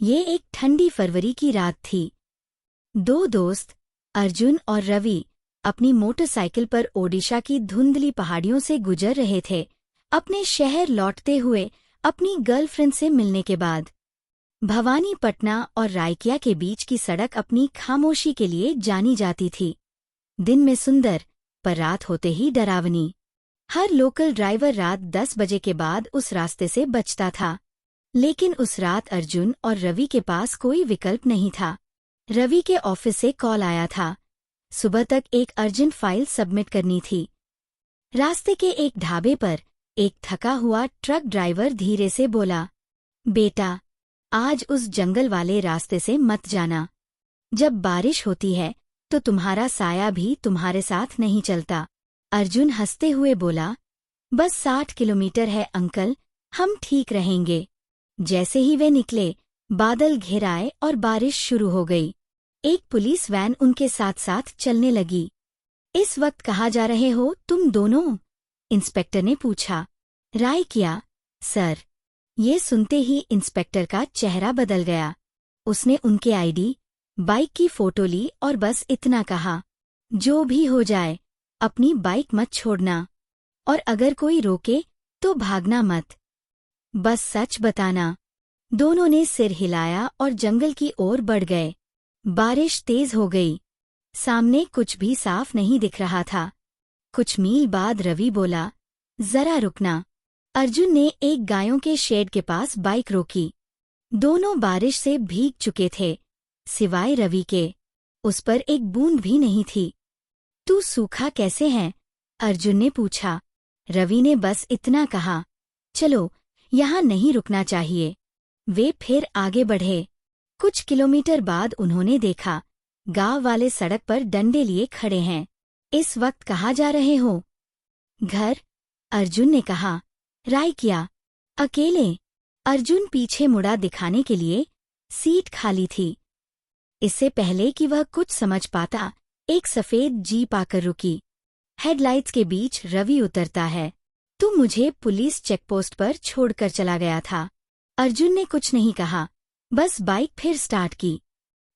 ये एक ठंडी फरवरी की रात थी। दो दोस्त अर्जुन और रवि अपनी मोटरसाइकिल पर ओडिशा की धुंधली पहाड़ियों से गुजर रहे थे, अपने शहर लौटते हुए अपनी गर्लफ्रेंड से मिलने के बाद। भवानीपटना और रायकिया के बीच की सड़क अपनी खामोशी के लिए जानी जाती थी। दिन में सुंदर, पर रात होते ही डरावनी। हर लोकल ड्राइवर रात 10 बजे के बाद उस रास्ते से बचता था। लेकिन उस रात अर्जुन और रवि के पास कोई विकल्प नहीं था। रवि के ऑफिस से कॉल आया था। सुबह तक एक अर्जेंट फाइल सबमिट करनी थी। रास्ते के एक ढाबे पर एक थका हुआ ट्रक ड्राइवर धीरे से बोला, बेटा, आज उस जंगल वाले रास्ते से मत जाना। जब बारिश होती है तो तुम्हारा साया भी तुम्हारे साथ नहीं चलता। अर्जुन हंसते हुए बोला, बस 60 किलोमीटर है अंकल, हम ठीक रहेंगे। जैसे ही वे निकले, बादल घिर आए और बारिश शुरू हो गई। एक पुलिस वैन उनके साथ साथ चलने लगी। इस वक्त कहाँ जा रहे हो तुम दोनों? इंस्पेक्टर ने पूछा। रायकिया, सर। ये सुनते ही इंस्पेक्टर का चेहरा बदल गया। उसने उनके आईडी, बाइक की फोटो ली और बस इतना कहा, जो भी हो जाए, अपनी बाइक मत छोड़ना, और अगर कोई रोके तो भागना मत। बस सच बताना। दोनों ने सिर हिलाया और जंगल की ओर बढ़ गए। बारिश तेज हो गई। सामने कुछ भी साफ नहीं दिख रहा था। कुछ मील बाद रवि बोला, जरा रुकना। अर्जुन ने एक गायों के शेड के पास बाइक रोकी। दोनों बारिश से भीग चुके थे, सिवाय रवि के। उस पर एक बूंद भी नहीं थी। तू सूखा कैसे है? अर्जुन ने पूछा। रवि ने बस इतना कहा, चलो, यहाँ नहीं रुकना चाहिए। वे फिर आगे बढ़े। कुछ किलोमीटर बाद उन्होंने देखा, गांव वाले सड़क पर डंडे लिए खड़े हैं। इस वक्त कहाँ जा रहे हो? घर, अर्जुन ने कहा। रायकिया, अकेले? अर्जुन पीछे मुड़ा दिखाने के लिए। सीट खाली थी। इससे पहले कि वह कुछ समझ पाता, एक सफेद जीप आकर रुकी। हेडलाइट्स के बीच रवि उतरता है। तू मुझे पुलिस चेकपोस्ट पर छोड़कर चला गया था। अर्जुन ने कुछ नहीं कहा, बस बाइक फिर स्टार्ट की।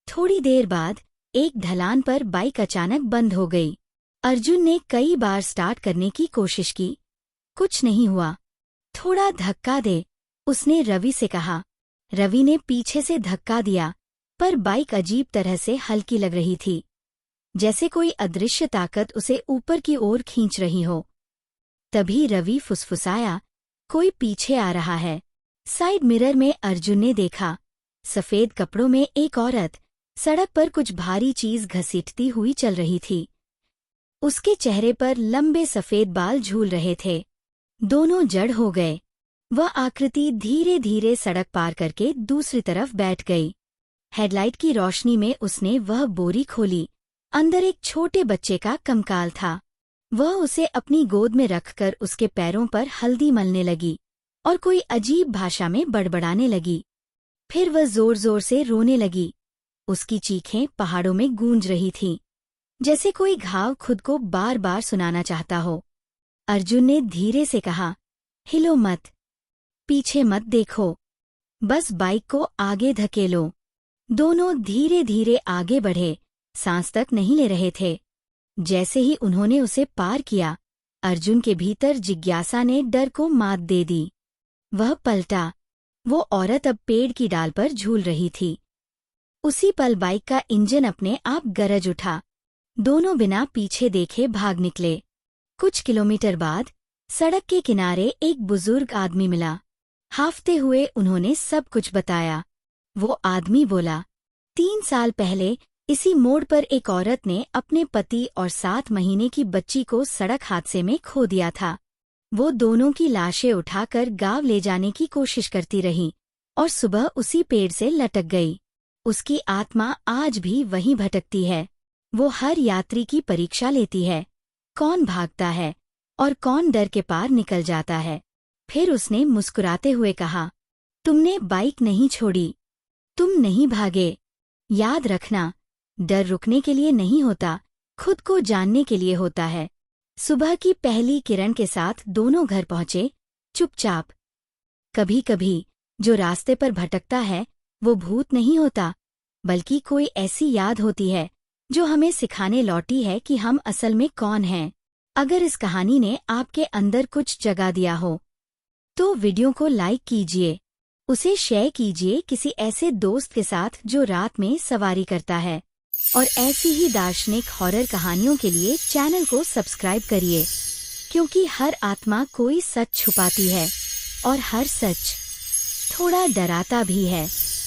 थोड़ी देर बाद एक ढलान पर बाइक अचानक बंद हो गई। अर्जुन ने कई बार स्टार्ट करने की कोशिश की, कुछ नहीं हुआ। थोड़ा धक्का दे, उसने रवि से कहा। रवि ने पीछे से धक्का दिया, पर बाइक अजीब तरह से हल्की लग रही थी, जैसे कोई अदृश्य ताकत उसे ऊपर की ओर खींच रही हो। तभी रवि फुसफुसाया, कोई पीछे आ रहा है। साइड मिरर में अर्जुन ने देखा, सफेद कपड़ों में एक औरत सड़क पर कुछ भारी चीज घसीटती हुई चल रही थी। उसके चेहरे पर लंबे सफेद बाल झूल रहे थे। दोनों जड़ हो गए। वह आकृति धीरे धीरे सड़क पार करके दूसरी तरफ बैठ गई। हेडलाइट की रोशनी में उसने वह बोरी खोली। अंदर एक छोटे बच्चे का कंकाल था। वह उसे अपनी गोद में रखकर उसके पैरों पर हल्दी मलने लगी और कोई अजीब भाषा में बड़बड़ाने लगी। फिर वह जोर जोर से रोने लगी। उसकी चीखें पहाड़ों में गूंज रही थीं, जैसे कोई घाव खुद को बार बार सुनाना चाहता हो। अर्जुन ने धीरे से कहा, हिलो मत, पीछे मत देखो, बस बाइक को आगे धकेलो। दोनों धीरे धीरे आगे बढ़े, सांस तक नहीं ले रहे थे। जैसे ही उन्होंने उसे पार किया, अर्जुन के भीतर जिज्ञासा ने डर को मात दे दी। वह पलटा। वो औरत अब पेड़ की डाल पर झूल रही थी। उसी पल बाइक का इंजन अपने आप गरज उठा। दोनों बिना पीछे देखे भाग निकले। कुछ किलोमीटर बाद सड़क के किनारे एक बुजुर्ग आदमी मिला। हांफते हुए उन्होंने सब कुछ बताया। वो आदमी बोला, 3 साल पहले इसी मोड़ पर एक औरत ने अपने पति और 7 महीने की बच्ची को सड़क हादसे में खो दिया था। वो दोनों की लाशें उठाकर गांव ले जाने की कोशिश करती रही और सुबह उसी पेड़ से लटक गई। उसकी आत्मा आज भी वहीं भटकती है। वो हर यात्री की परीक्षा लेती है, कौन भागता है और कौन डर के पार निकल जाता है। फिर उसने मुस्कुराते हुए कहा, तुमने बाइक नहीं छोड़ी, तुम नहीं भागे। याद रखना, डर रुकने के लिए नहीं होता, खुद को जानने के लिए होता है। सुबह की पहली किरण के साथ दोनों घर पहुंचे, चुपचाप। कभी कभी जो रास्ते पर भटकता है वो भूत नहीं होता, बल्कि कोई ऐसी याद होती है जो हमें सिखाने लौटी है कि हम असल में कौन हैं। अगर इस कहानी ने आपके अंदर कुछ जगा दिया हो तो वीडियो को लाइक कीजिए, उसे शेयर कीजिए किसी ऐसे दोस्त के साथ जो रात में सवारी करता है, और ऐसी ही दार्शनिक हॉरर कहानियों के लिए चैनल को सब्सक्राइब करिए, क्योंकि हर आत्मा कोई सच छुपाती है और हर सच थोड़ा डराता भी है।